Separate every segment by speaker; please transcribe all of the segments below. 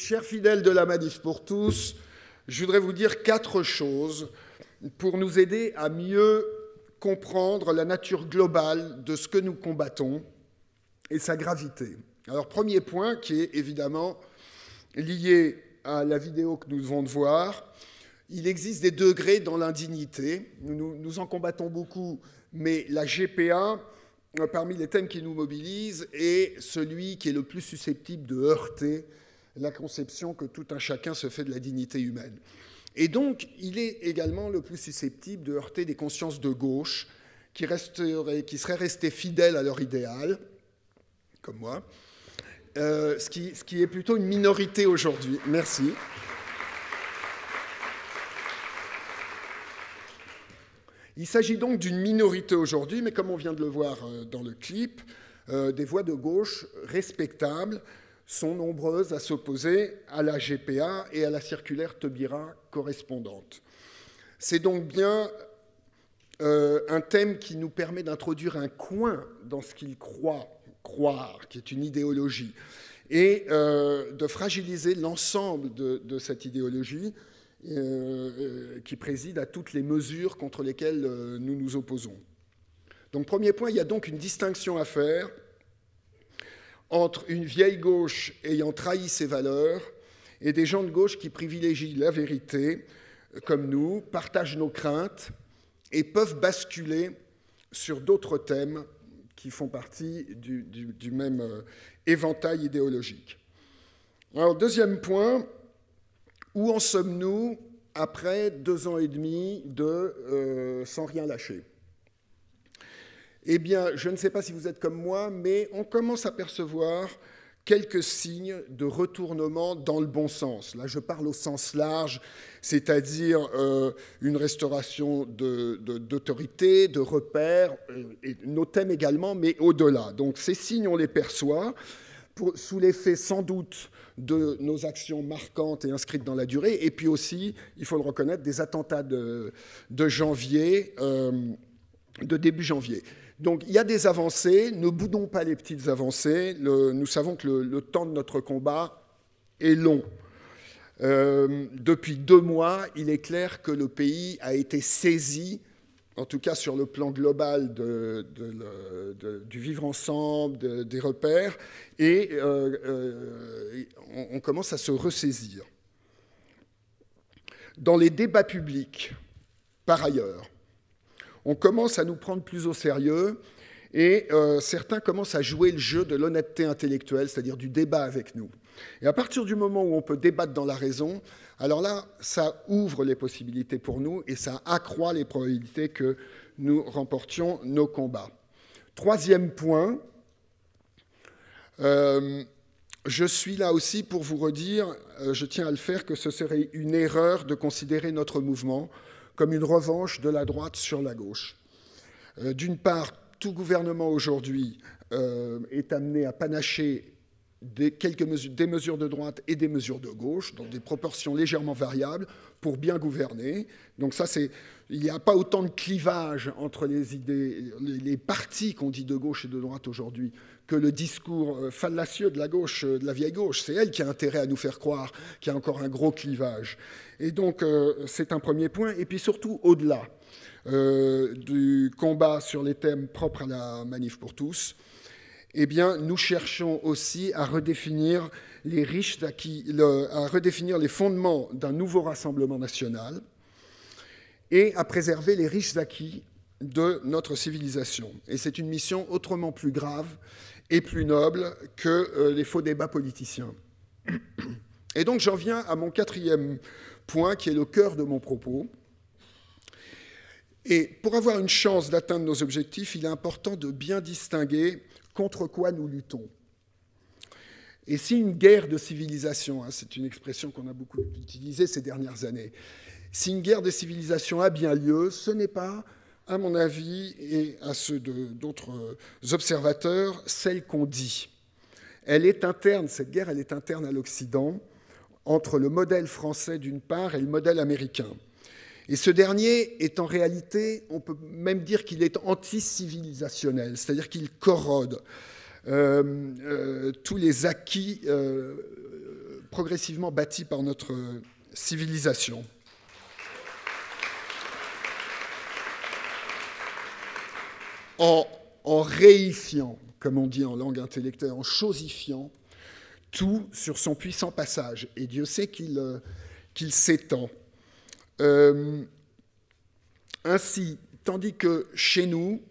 Speaker 1: chers fidèles de la Manif pour tous, je voudrais vous dire 4 choses pour nous aider à mieux comprendre la nature globale de ce que nous combattons et sa gravité. Alors, premier point qui est évidemment lié à la vidéo que nous venons de voir, il existe des degrés dans l'indignité. Nous en combattons beaucoup, mais la GPA, parmi les thèmes qui nous mobilisent, est celui qui est le plus susceptible de heurter la conception que tout un chacun se fait de la dignité humaine. Et donc, il est également le plus susceptible de heurter des consciences de gauche qui seraient restées fidèles à leur idéal, comme moi, ce qui est plutôt une minorité aujourd'hui. Merci. Il s'agit donc d'une minorité aujourd'hui, mais comme on vient de le voir dans le clip, des voix de gauche respectables sont nombreuses à s'opposer à la GPA et à la circulaire Taubira correspondante. C'est donc bien un thème qui nous permet d'introduire un coin dans ce qu'ils croient croire, qui est une idéologie, et de fragiliser l'ensemble de cette idéologie qui préside à toutes les mesures contre lesquelles nous nous opposons. Donc, premier point, il y a donc une distinction à faire entre une vieille gauche ayant trahi ses valeurs et des gens de gauche qui privilégient la vérité, comme nous, partagent nos craintes et peuvent basculer sur d'autres thèmes qui font partie du même éventail idéologique. Alors, deuxième point, où en sommes-nous après 2 ans et demi de sans rien lâcher? Eh bien, je ne sais pas si vous êtes comme moi, mais on commence à percevoir quelques signes de retournement dans le bon sens. Là, je parle au sens large, c'est-à-dire une restauration d'autorité, de repères, et nos thèmes également, mais au-delà. Donc ces signes, on les perçoit, sous l'effet sans doute de nos actions marquantes et inscrites dans la durée, et puis aussi, il faut le reconnaître, des attentats de janvier, de début janvier. Donc il y a des avancées, ne boudons pas les petites avancées, nous savons que le temps de notre combat est long. Depuis 2 mois, il est clair que le pays a été saisi, en tout cas sur le plan global du vivre ensemble, des repères, et on commence à se ressaisir. Dans les débats publics, par ailleurs, on commence à nous prendre plus au sérieux et certains commencent à jouer le jeu de l'honnêteté intellectuelle, c'est-à-dire du débat avec nous. Et à partir du moment où on peut débattre dans la raison, alors là, ça ouvre les possibilités pour nous et ça accroît les probabilités que nous remportions nos combats. Troisième point, je suis là aussi pour vous redire, je tiens à le faire, que ce serait une erreur de considérer notre mouvement comme une revanche de la droite sur la gauche. D'une part, tout gouvernement aujourd'hui est amené à panacher des mesures de droite et des mesures de gauche, dans des proportions légèrement variables, pour bien gouverner. Donc ça, il n'y a pas autant de clivage entre les partis qu'on dit de gauche et de droite aujourd'hui que le discours fallacieux de la gauche, de la vieille gauche. C'est elle qui a intérêt à nous faire croire qu'il y a encore un gros clivage. Et donc, c'est un premier point. Et puis surtout, au-delà du combat sur les thèmes propres à la Manif pour tous, eh bien, nous cherchons aussi à redéfinir les riches acquis, à redéfinir les fondements d'un nouveau rassemblement national et à préserver les riches acquis de notre civilisation. Et c'est une mission autrement plus grave et plus noble que les faux débats politiciens. Et donc, j'en viens à mon 4e point, qui est le cœur de mon propos. Et pour avoir une chance d'atteindre nos objectifs, il est important de bien distinguer contre quoi nous luttons. Et si une guerre de civilisation, c'est une expression qu'on a beaucoup utilisée ces dernières années, si une guerre de civilisation a bien lieu, ce n'est pas, à mon avis, et à ceux d'autres observateurs, celle qu'on dit. Elle est interne, cette guerre, elle est interne à l'Occident, entre le modèle français d'une part et le modèle américain. Et ce dernier est en réalité, on peut même dire qu'il est anti-civilisationnel, c'est-à-dire qu'il corrode tous les acquis progressivement bâti par notre civilisation. En réifiant, comme on dit en langue intellectuelle, en chosifiant tout sur son puissant passage. Et Dieu sait qu'il s'étend. Ainsi, tandis que chez nous,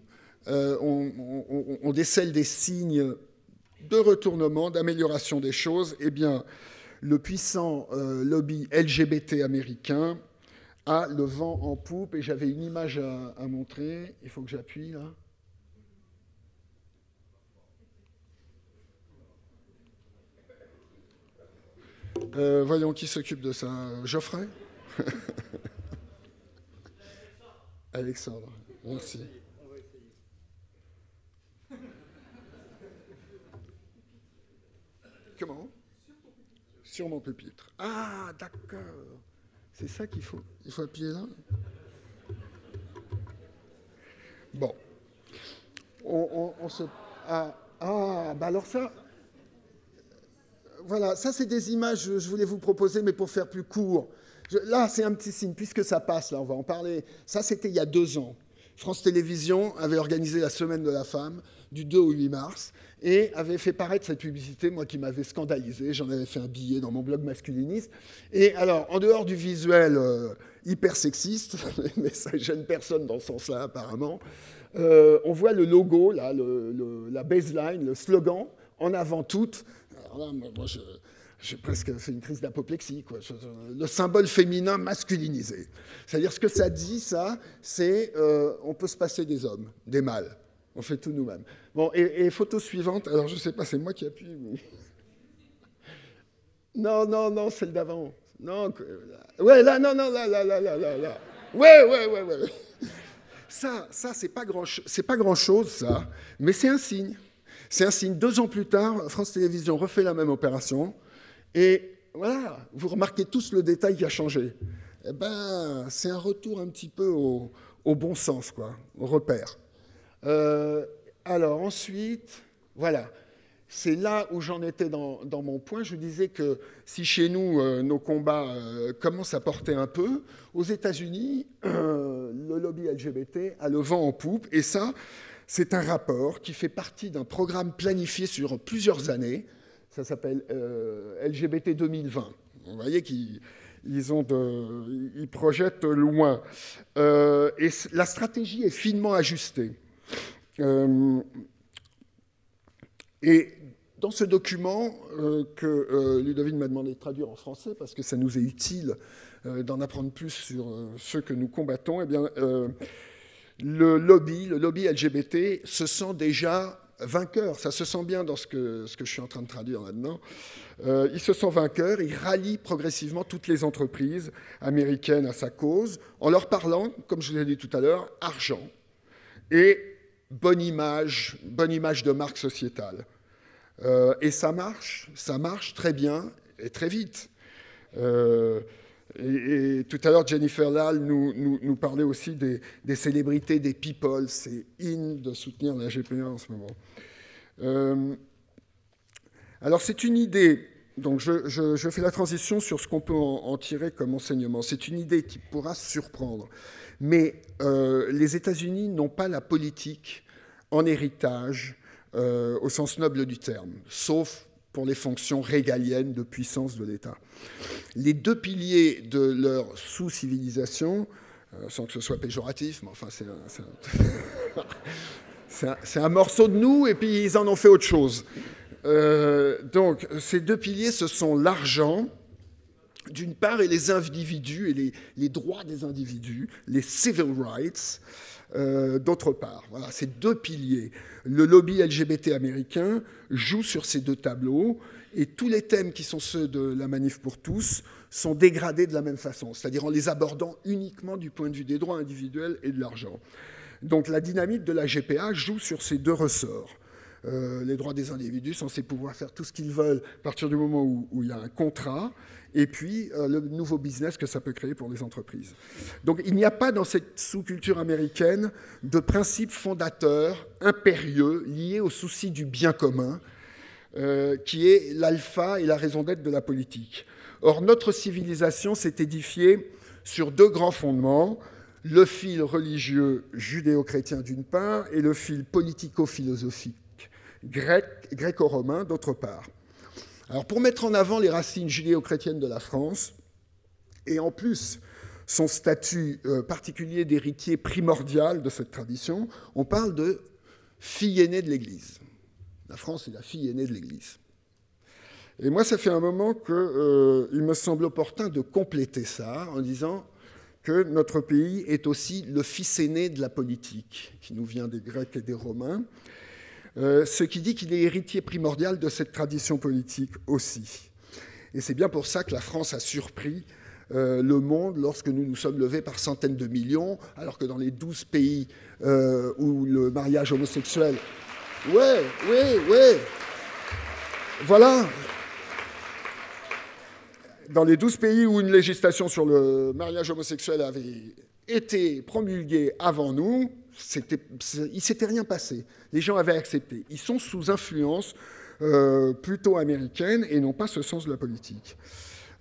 Speaker 1: on décèle des signes de retournement, d'amélioration des choses, eh bien, le puissant lobby LGBT américain a le vent en poupe. Et j'avais une image à montrer. Il faut que j'appuie, là. Voyons qui s'occupe de ça. Geoffrey? Alexandre, merci. Comment? Sur mon pupitre. Ah, d'accord. C'est ça qu'il faut. Il faut appuyer là. Bon. On se... bah alors ça... Voilà, ça c'est des images que je voulais vous proposer, mais pour faire plus court. Là, c'est un petit signe, puisque ça passe, là, on va en parler. Ça, c'était il y a 2 ans. France Télévisions avait organisé la Semaine de la Femme, du 2 au 8 mars, et avait fait paraître cette publicité, moi qui m'avais scandalisé, j'en avais fait un billet dans mon blog masculiniste. Et alors, en dehors du visuel hyper sexiste, mais ça gêne personne dans ce sens-là apparemment, on voit le logo, là, la baseline, le slogan, en avant toute. Alors là, moi, j'ai presque fait une crise d'apoplexie, quoi. Le symbole féminin masculinisé. C'est-à-dire, ce que ça dit, ça, c'est on peut se passer des hommes, des mâles. On fait tout nous-mêmes. Bon, et photo suivante, alors je ne sais pas, c'est moi qui appuie. Mais... Non, celle d'avant. Non, ouais, là, non, là. Ouais. Ça, c'est pas grand-chose, ça, mais c'est un signe. C'est un signe. 2 ans plus tard, France Télévisions refait la même opération. Et voilà, vous remarquez tous le détail qui a changé. Eh ben, c'est un retour un petit peu au bon sens, quoi, au repère. Alors ensuite, voilà, c'est là où j'en étais dans mon point. Je vous disais que si chez nous, nos combats commencent à porter un peu, aux États-Unis, le lobby LGBT a le vent en poupe. Et ça, c'est un rapport qui fait partie d'un programme planifié sur plusieurs années. Ça s'appelle LGBT 2020. Vous voyez qu'ils projettent loin. Et la stratégie est finement ajustée. Et dans ce document que Ludovine m'a demandé de traduire en français, parce que ça nous est utile d'en apprendre plus sur ceux que nous combattons, eh bien, le lobby LGBT se sent déjà vainqueur. Ça se sent bien dans ce que je suis en train de traduire là-dedans. Il se sent vainqueur, il rallie progressivement toutes les entreprises américaines à sa cause, en leur parlant, comme je vous l'ai dit tout à l'heure, argent et bonne image de marque sociétale. Et ça marche très bien et très vite. Et tout à l'heure, Jennifer Lal nous parlait aussi des célébrités, des people. C'est in de soutenir la GPA en ce moment. Alors, c'est une idée. Donc, je fais la transition sur ce qu'on peut en tirer comme enseignement. C'est une idée qui pourra surprendre. Mais les États-Unis n'ont pas la politique en héritage au sens noble du terme, sauf pour les fonctions régaliennes de puissance de l'État. Les 2 piliers de leur sous-civilisation, sans que ce soit péjoratif, mais enfin c'est un morceau de nous, et puis ils en ont fait autre chose. Donc ces 2 piliers, ce sont l'argent, d'une part, et les individus, et les droits des individus, les civil rights, d'autre part. Voilà, ces 2 piliers. Le lobby LGBT américain joue sur ces 2 tableaux, et tous les thèmes qui sont ceux de la Manif pour tous sont dégradés de la même façon, c'est-à-dire en les abordant uniquement du point de vue des droits individuels et de l'argent. Donc la dynamique de la GPA joue sur ces 2 ressorts. Les droits des individus censés pouvoir faire tout ce qu'ils veulent à partir du moment où il y a un contrat, et puis le nouveau business que ça peut créer pour les entreprises. Donc il n'y a pas dans cette sous-culture américaine de principes fondateurs impérieux liés au souci du bien commun, qui est l'alpha et la raison d'être de la politique. Or, notre civilisation s'est édifiée sur deux grands fondements, le fil religieux judéo-chrétien d'une part et le fil politico-philosophique gréco-romain d'autre part. Alors, pour mettre en avant les racines judéo-chrétiennes de la France, et en plus son statut particulier d'héritier primordial de cette tradition, on parle de fille aînée de l'Église. La France est la fille aînée de l'Église. Et moi, ça fait un moment qu'il me semble opportun de compléter ça en disant que notre pays est aussi le fils aîné de la politique, qui nous vient des Grecs et des Romains, ce qui dit qu'il est héritier primordial de cette tradition politique aussi. Et c'est bien pour ça que la France a surpris le monde lorsque nous nous sommes levés par centaines de millions, alors que dans les 12 pays où le mariage homosexuel... Ouais. Voilà. Dans les 12 pays où une législation sur le mariage homosexuel avait été promulguée avant nous, il ne s'était rien passé. Les gens avaient accepté. Ils sont sous influence plutôt américaine et n'ont pas ce sens de la politique.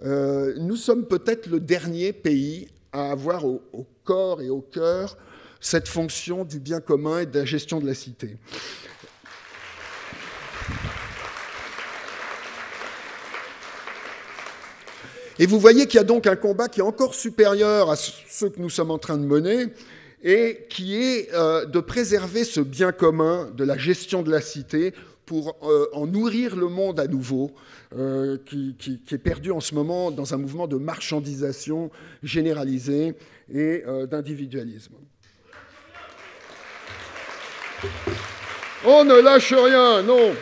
Speaker 1: Nous sommes peut-être le dernier pays à avoir au corps et au cœur cette fonction du bien commun et de la gestion de la cité. Et vous voyez qu'il y a donc un combat qui est encore supérieur à ceux que nous sommes en train de mener et qui est de préserver ce bien commun de la gestion de la cité pour en nourrir le monde à nouveau, qui est perdu en ce moment dans un mouvement de marchandisation généralisée et d'individualisme. On ne lâche rien, non.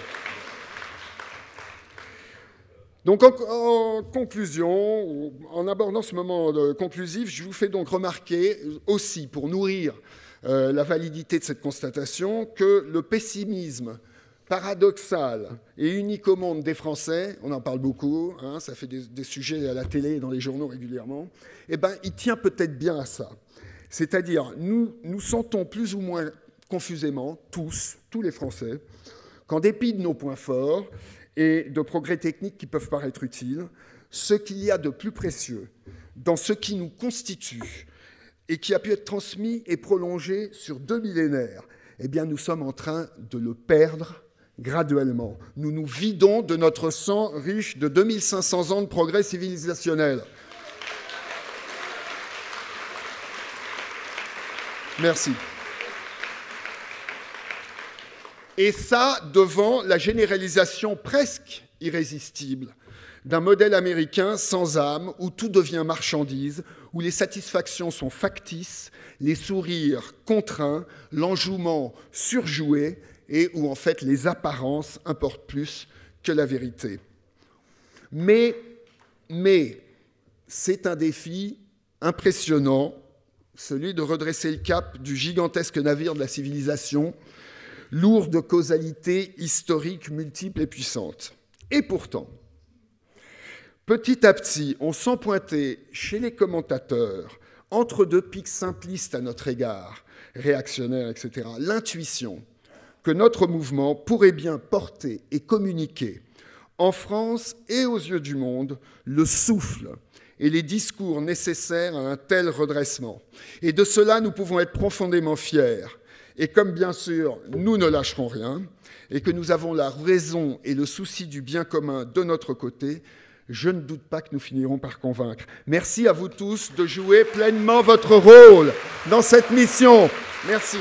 Speaker 1: Donc, en conclusion, en abordant ce moment conclusif, je vous fais donc remarquer aussi, pour nourrir la validité de cette constatation, que le pessimisme paradoxal et unique au monde des Français, on en parle beaucoup, hein, ça fait des sujets à la télé et dans les journaux régulièrement, eh ben, il tient peut-être bien à ça. C'est-à-dire, nous sentons plus ou moins confusément, tous les Français, qu'en dépit de nos points forts, et de progrès techniques qui peuvent paraître utiles, ce qu'il y a de plus précieux dans ce qui nous constitue et qui a pu être transmis et prolongé sur 2 millénaires, eh bien nous sommes en train de le perdre graduellement. Nous nous vidons de notre sang riche de 2500 ans de progrès civilisationnel. Merci. Et ça, devant la généralisation presque irrésistible d'un modèle américain sans âme, où tout devient marchandise, où les satisfactions sont factices, les sourires contraints, l'enjouement surjoué, et où en fait les apparences importent plus que la vérité. Mais c'est un défi impressionnant, celui de redresser le cap du gigantesque navire de la civilisation, lourd de causalités historiques multiples et puissantes. Et pourtant, petit à petit, on sent pointer chez les commentateurs, entre deux pics simplistes à notre égard, réactionnaires, etc., l'intuition que notre mouvement pourrait bien porter et communiquer en France et aux yeux du monde le souffle et les discours nécessaires à un tel redressement. Et de cela, nous pouvons être profondément fiers. Et comme bien sûr, nous ne lâcherons rien, et que nous avons la raison et le souci du bien commun de notre côté, je ne doute pas que nous finirons par convaincre. Merci à vous tous de jouer pleinement votre rôle dans cette mission. Merci.